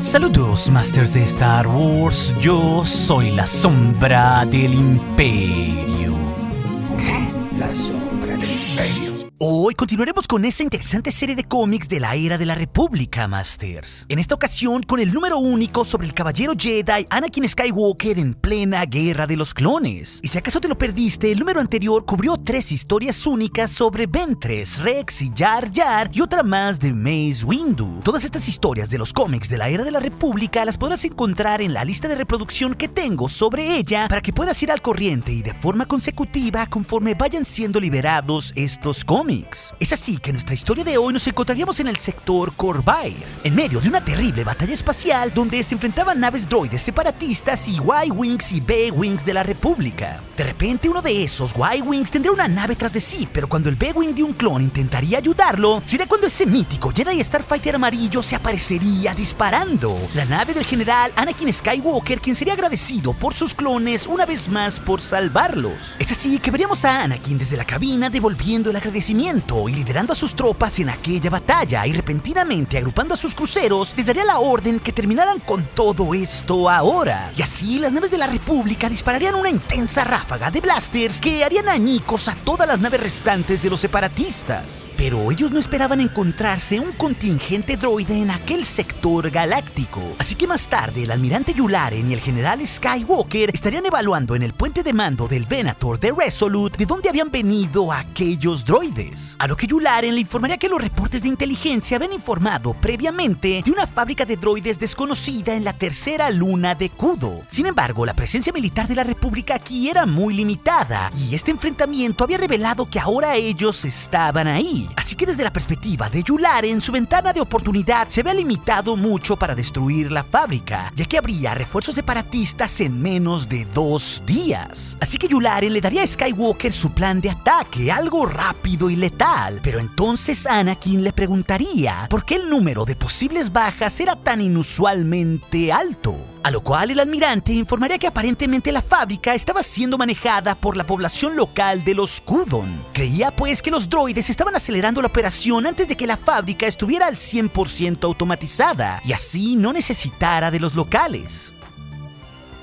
Saludos, Masters de Star Wars. Yo soy la sombra del Imperio. ¿Qué? La sombra del Imperio. Hoy continuaremos con esta interesante serie de cómics de la Era de la República, Masters. En esta ocasión con el número único sobre el caballero Jedi Anakin Skywalker en plena Guerra de los Clones. Y si acaso te lo perdiste, el número anterior cubrió 3 historias únicas sobre Ventress, Rex y Jar Jar y otra más de Mace Windu. Todas estas historias de los cómics de la Era de la República las podrás encontrar en la lista de reproducción que tengo sobre ella para que puedas ir al corriente y de forma consecutiva conforme vayan siendo liberados estos cómics. Es así que en nuestra historia de hoy nos encontraríamos en el sector Corvair, en medio de una terrible batalla espacial donde se enfrentaban naves droides separatistas y Y-Wings y B-Wings de la República. De repente uno de esos Y-Wings tendría una nave tras de sí, pero cuando el B-Wing de un clon intentaría ayudarlo, sería cuando ese mítico Jedi Starfighter amarillo se aparecería disparando. La nave del general Anakin Skywalker, quien sería agradecido por sus clones una vez más por salvarlos. Es así que veríamos a Anakin desde la cabina devolviendo el agradecimiento y liderando a sus tropas en aquella batalla, y repentinamente agrupando a sus cruceros les daría la orden que terminaran con todo esto ahora. Y así las naves de la República dispararían una intensa ráfaga de blasters que harían añicos a todas las naves restantes de los separatistas. Pero ellos no esperaban encontrarse un contingente droide en aquel sector galáctico. Así que más tarde el almirante Yularen y el general Skywalker estarían evaluando en el puente de mando del Venator de Resolute de dónde habían venido aquellos droides. A lo que Yularen le informaría que los reportes de inteligencia habían informado previamente de una fábrica de droides desconocida en la tercera luna de Kudo. Sin embargo, la presencia militar de la República aquí era muy limitada y este enfrentamiento había revelado que ahora ellos estaban ahí. Así que desde la perspectiva de Yularen, su ventana de oportunidad se había limitado mucho para destruir la fábrica, ya que habría refuerzos separatistas en menos de 2 días. Así que Yularen le daría a Skywalker su plan de ataque, algo rápido y letal, pero entonces Anakin le preguntaría por qué el número de posibles bajas era tan inusualmente alto. A lo cual el almirante informaría que aparentemente la fábrica estaba siendo manejada por la población local de los Kudon. Creía pues que los droides estaban acelerando la operación antes de que la fábrica estuviera al 100% automatizada y así no necesitara de los locales.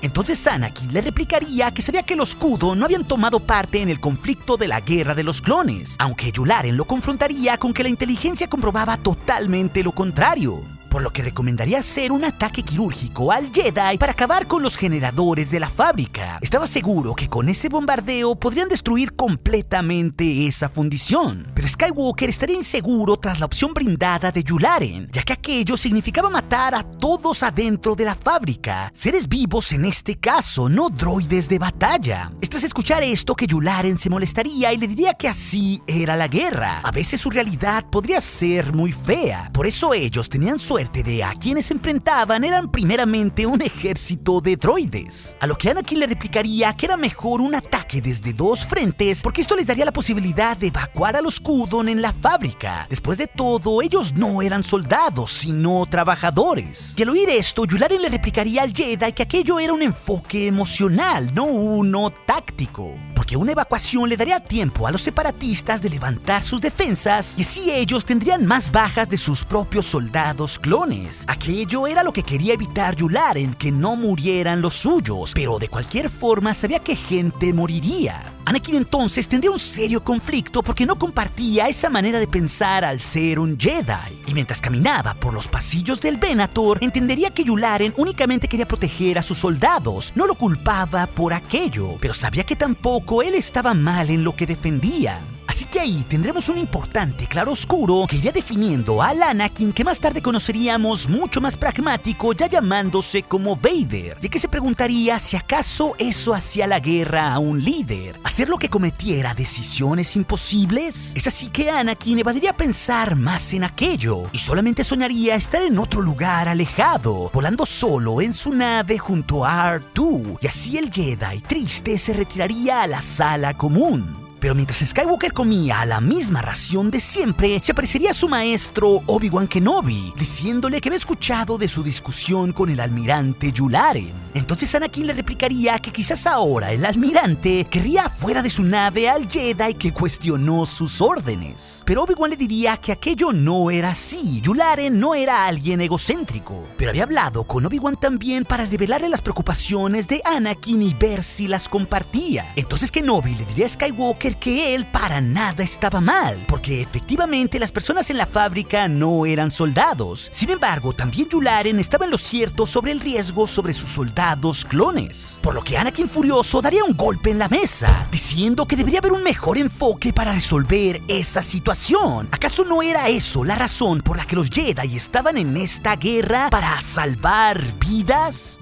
Entonces Anakin le replicaría que sabía que los Kudon no habían tomado parte en el conflicto de la Guerra de los Clones, aunque Yularen lo confrontaría con que la inteligencia comprobaba totalmente lo contrario, por lo que recomendaría hacer un ataque quirúrgico al Jedi para acabar con los generadores de la fábrica. Estaba seguro que con ese bombardeo podrían destruir completamente esa fundición, pero Skywalker estaría inseguro tras la opción brindada de Yularen, ya que aquello significaba matar a todos adentro de la fábrica, seres vivos en este caso, no droides de batalla. Es tras escuchar esto que Yularen se molestaría y le diría que así era la guerra. A veces su realidad podría ser muy fea, por eso ellos tenían suerte de a quienes se enfrentaban eran primeramente un ejército de droides. A lo que Anakin le replicaría que era mejor un ataque desde 2 frentes porque esto les daría la posibilidad de evacuar a los Kudon en la fábrica. Después de todo, ellos no eran soldados, sino trabajadores. Y al oír esto, Yularen le replicaría al Jedi que aquello era un enfoque emocional, no uno táctico, porque una evacuación le daría tiempo a los separatistas de levantar sus defensas y así ellos tendrían más bajas de sus propios soldados clones. Aquello era lo que quería evitar Yularen, que no murieran los suyos, pero de cualquier forma sabía que gente moriría. Anakin entonces tendría un serio conflicto porque no compartía esa manera de pensar al ser un Jedi, y mientras caminaba por los pasillos del Venator entendería que Yularen únicamente quería proteger a sus soldados, no lo culpaba por aquello, pero sabía que tampoco él estaba mal en lo que defendía. Así que ahí tendremos un importante claroscuro que iría definiendo al Anakin que más tarde conoceríamos mucho más pragmático, ya llamándose como Vader, ya que se preguntaría si acaso eso hacía la guerra a un líder, hacer lo que cometiera decisiones imposibles. Es así que Anakin evadiría pensar más en aquello y solamente soñaría estar en otro lugar alejado, volando solo en su nave junto a R2, y así el Jedi triste se retiraría a la sala común. Pero mientras Skywalker comía la misma ración de siempre, se aparecería su maestro Obi-Wan Kenobi, diciéndole que había escuchado de su discusión con el almirante Yularen. Entonces Anakin le replicaría que quizás ahora el almirante querría fuera de su nave al Jedi que cuestionó sus órdenes. Pero Obi-Wan le diría que aquello no era así. Yularen no era alguien egocéntrico, pero había hablado con Obi-Wan también para revelarle las preocupaciones de Anakin y ver si las compartía. Entonces Kenobi le diría a Skywalker que él para nada estaba mal, porque efectivamente las personas en la fábrica no eran soldados. Sin embargo, también Yularen estaba en lo cierto sobre el riesgo sobre sus soldados clones. Por lo que Anakin furioso daría un golpe en la mesa, diciendo que debería haber un mejor enfoque para resolver esa situación. ¿Acaso no era eso la razón por la que los Jedi estaban en esta guerra, para salvar vidas?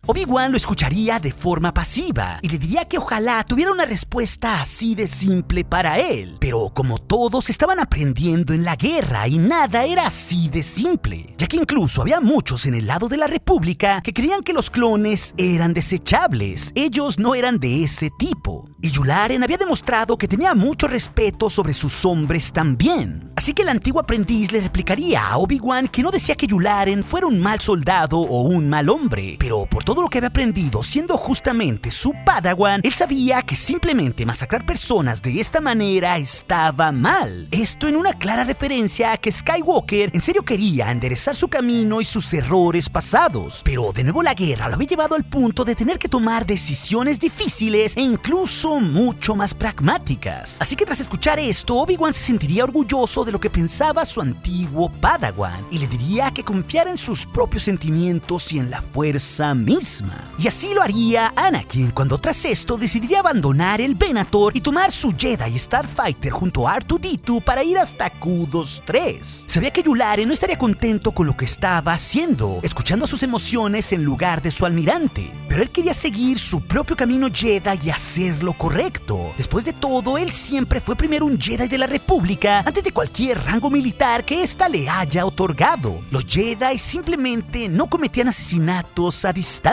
Obi-Wan lo escucharía de forma pasiva y le diría que ojalá tuviera una respuesta así de simple para él. Pero como todos estaban aprendiendo en la guerra y nada era así de simple, ya que incluso había muchos en el lado de la República que creían que los clones eran desechables. Ellos no eran de ese tipo. Y Yularen había demostrado que tenía mucho respeto sobre sus hombres también. Así que el antiguo aprendiz le replicaría a Obi-Wan que no decía que Yularen fuera un mal soldado o un mal hombre, pero por todo lo que había aprendido siendo justamente su Padawan, él sabía que simplemente masacrar personas de esta manera estaba mal. Esto en una clara referencia a que Skywalker en serio quería enderezar su camino y sus errores pasados. Pero de nuevo la guerra lo había llevado al punto de tener que tomar decisiones difíciles e incluso mucho más pragmáticas. Así que tras escuchar esto, Obi-Wan se sentiría orgulloso de lo que pensaba su antiguo Padawan y le diría que confiara en sus propios sentimientos y en la fuerza misma. Y así lo haría Anakin cuando tras esto decidiría abandonar el Venator y tomar su Jedi Starfighter junto a R2-D2 para ir hasta Q-23. Sabía que Yularen no estaría contento con lo que estaba haciendo, escuchando sus emociones en lugar de su almirante, pero él quería seguir su propio camino Jedi y hacerlo correcto. Después de todo, él siempre fue primero un Jedi de la República antes de cualquier rango militar que ésta le haya otorgado. Los Jedi simplemente no cometían asesinatos a distancia.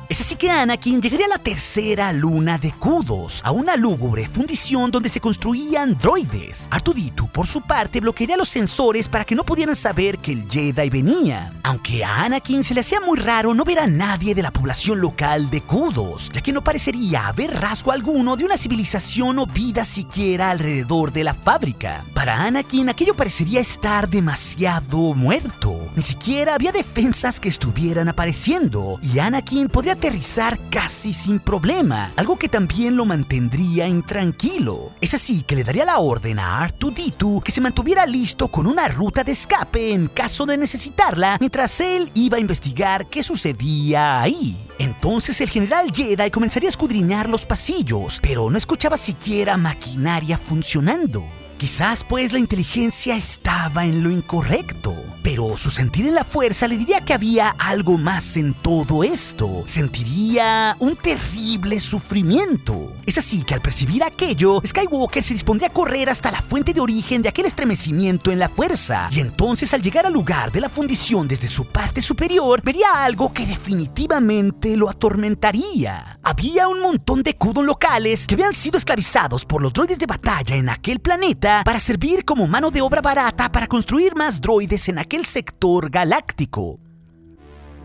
Es así que Anakin llegaría a la tercera luna de Q2, a una lúgubre fundición donde se construían droides. R2-D2 por su parte bloquearía los sensores para que no pudieran saber que el Jedi venía, aunque a Anakin se le hacía muy raro no ver a nadie de la población local de Q2, ya que no parecería haber rasgo alguno de una civilización o vida siquiera alrededor de la fábrica. Para Anakin aquello parecería estar demasiado muerto, ni siquiera había defensas que estuvieran apareciendo, y Anakin podría aterrizar casi sin problema, algo que también lo mantendría intranquilo. Es así que le daría la orden a R2-D2 que se mantuviera listo con una ruta de escape en caso de necesitarla, mientras él iba a investigar qué sucedía ahí. Entonces el general Jedi comenzaría a escudriñar los pasillos, pero no escuchaba siquiera maquinaria funcionando. Quizás pues la inteligencia estaba en lo incorrecto, pero su sentir en la fuerza le diría que había algo más en todo esto. Sentiría un terrible sufrimiento. Es así que al percibir aquello, Skywalker se dispondría a correr hasta la fuente de origen de aquel estremecimiento en la fuerza, y entonces al llegar al lugar de la fundición desde su parte superior, vería algo que definitivamente lo atormentaría. Había un montón de Kudon locales que habían sido esclavizados por los droides de batalla en aquel planeta para servir como mano de obra barata para construir más droides en aquel sector galáctico.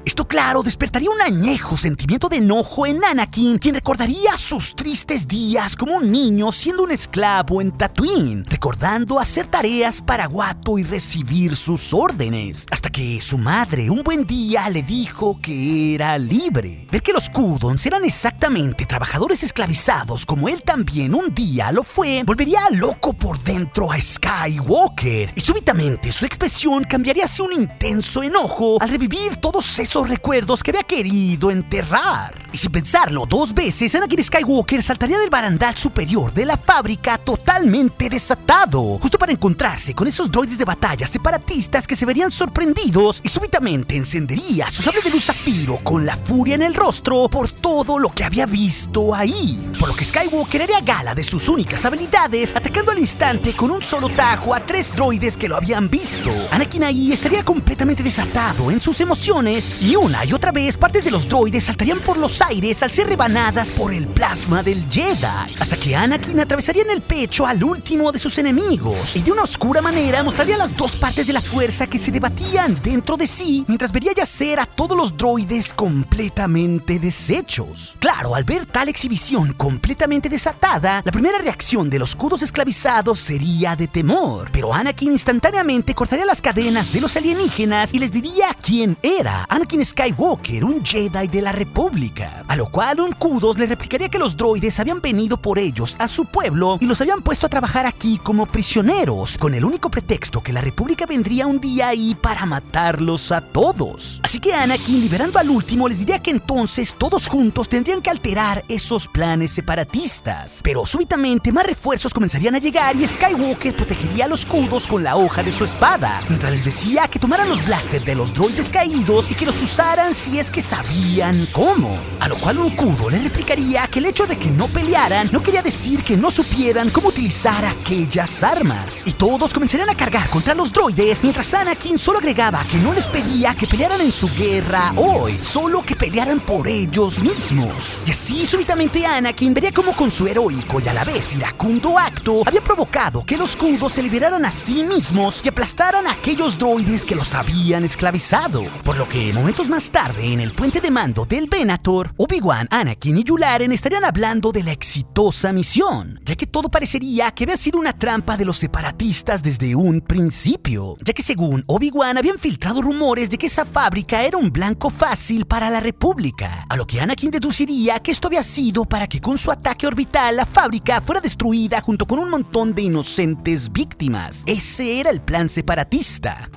Esto, claro, despertaría un añejo sentimiento de enojo en Anakin, quien recordaría sus tristes días como un niño siendo un esclavo en Tatooine, recordando hacer tareas para Watto y recibir sus órdenes, hasta que su madre un buen día le dijo que era libre. Ver que los Kudons eran exactamente trabajadores esclavizados como él también un día lo fue, volvería loco por dentro a Skywalker, y súbitamente su expresión cambiaría hacia un intenso enojo al revivir todos esos recuerdos que había querido enterrar. Y sin pensarlo dos veces, Anakin Skywalker saltaría del barandal superior de la fábrica totalmente desatado, justo para encontrarse con esos droides de batalla separatistas que se verían sorprendidos, y súbitamente encendería su sable de luz zafiro con la furia en el rostro por todo lo que había visto ahí, por lo que Skywalker haría gala de sus únicas habilidades, atacando al instante con un solo tajo a 3 droides que lo habían visto. Anakin ahí estaría completamente desatado en sus emociones Y una y otra vez partes de los droides saltarían por los aires al ser rebanadas por el plasma del Jedi, hasta que Anakin atravesaría en el pecho al último de sus enemigos y de una oscura manera mostraría las dos partes de la fuerza que se debatían dentro de sí, mientras vería yacer a todos los droides completamente deshechos. Claro, al ver tal exhibición completamente desatada, la primera reacción de los cudos esclavizados sería de temor, pero Anakin instantáneamente cortaría las cadenas de los alienígenas y les diría quién era: Anakin Skywalker, un Jedi de la República. A lo cual un Kudos le replicaría que los droides habían venido por ellos a su pueblo y los habían puesto a trabajar aquí como prisioneros, con el único pretexto que la República vendría un día ahí para matarlos a todos. Así que Anakin, liberando al último, les diría que entonces todos juntos tendrían que alterar esos planes separatistas. Pero súbitamente más refuerzos comenzarían a llegar y Skywalker protegería a los Kudos con la hoja de su espada, mientras les decía que tomaran los blasters de los droides caídos y que los usaran si es que sabían cómo. A lo cual un Kudo le replicaría que el hecho de que no pelearan no quería decir que no supieran cómo utilizar aquellas armas. Y todos comenzarían a cargar contra los droides, mientras Anakin solo agregaba que no les pedía que pelearan en su guerra hoy, solo que pelearan por ellos mismos. Y así súbitamente Anakin vería cómo con su heroico y a la vez iracundo acto había provocado que los Kudos se liberaran a sí mismos y aplastaran a aquellos droides que los habían esclavizado. Por lo que momentos más tarde, en el puente de mando del Venator, Obi-Wan, Anakin y Yularen estarían hablando de la exitosa misión, ya que todo parecería que había sido una trampa de los separatistas desde un principio, ya que según Obi-Wan habían filtrado rumores de que esa fábrica era un blanco fácil para la República, a lo que Anakin deduciría que esto había sido para que con su ataque orbital la fábrica fuera destruida junto con un montón de inocentes víctimas. Ese era el plan separatista.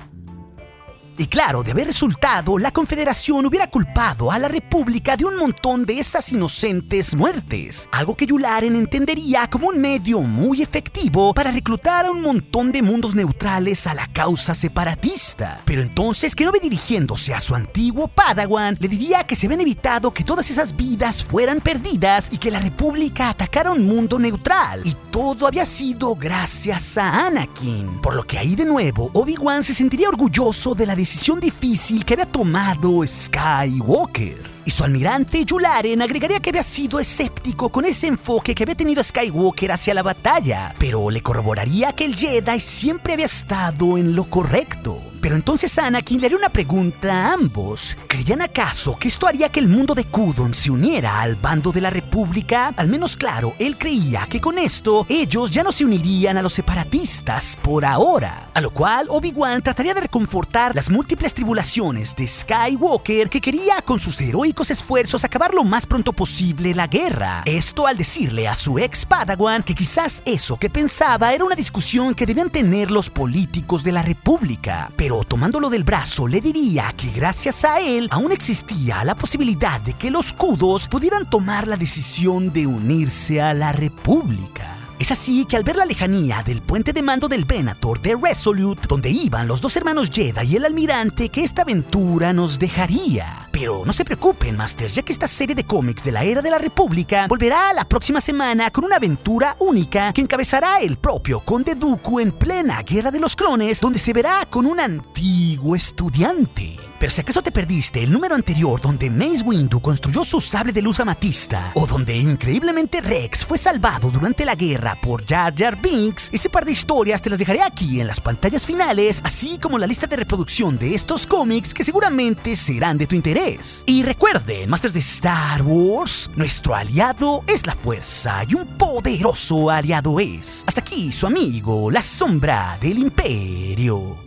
Y claro, de haber resultado, la Confederación hubiera culpado a la República de un montón de esas inocentes muertes, algo que Yularen entendería como un medio muy efectivo para reclutar a un montón de mundos neutrales a la causa separatista. Pero entonces, que no ve dirigiéndose a su antiguo Padawan, le diría que se habían evitado que todas esas vidas fueran perdidas y que la República atacara un mundo neutral, y todo había sido gracias a Anakin. Por lo que ahí de nuevo, Obi-Wan se sentiría orgulloso de la decisión difícil que había tomado Skywalker. Y su almirante Yularen agregaría que había sido escéptico con ese enfoque que había tenido Skywalker hacia la batalla, pero le corroboraría que el Jedi siempre había estado en lo correcto. Pero entonces Anakin le haría una pregunta a ambos. ¿Creían acaso que esto haría que el mundo de Kudon se uniera al bando de la República? Al menos claro, él creía que con esto ellos ya no se unirían a los separatistas por ahora. A lo cual Obi-Wan trataría de reconfortar las múltiples tribulaciones de Skywalker, que quería con sus heroicos esfuerzos acabar lo más pronto posible la guerra. Esto al decirle a su ex Padawan que quizás eso que pensaba era una discusión que debían tener los políticos de la República. Pero tomándolo del brazo le diría que gracias a él aún existía la posibilidad de que los Kudos pudieran tomar la decisión de unirse a la República. Es así que al ver la lejanía del puente de mando del Venator de Resolute, donde iban los dos hermanos Jedi y el almirante, que esta aventura nos dejaría. Pero no se preocupen, Masters, ya que esta serie de cómics de la Era de la República volverá la próxima semana con una aventura única que encabezará el propio Conde Dooku en plena Guerra de los Clones, donde se verá con un antiguo estudiante. Pero si acaso te perdiste el número anterior donde Mace Windu construyó su sable de luz amatista, o donde increíblemente Rex fue salvado durante la guerra por Jar Jar Binks, ese par de historias te las dejaré aquí en las pantallas finales, así como la lista de reproducción de estos cómics que seguramente serán de tu interés. Y recuerden, Masters de Star Wars, nuestro aliado es la fuerza y un poderoso aliado es. Hasta aquí su amigo, la sombra del Imperio.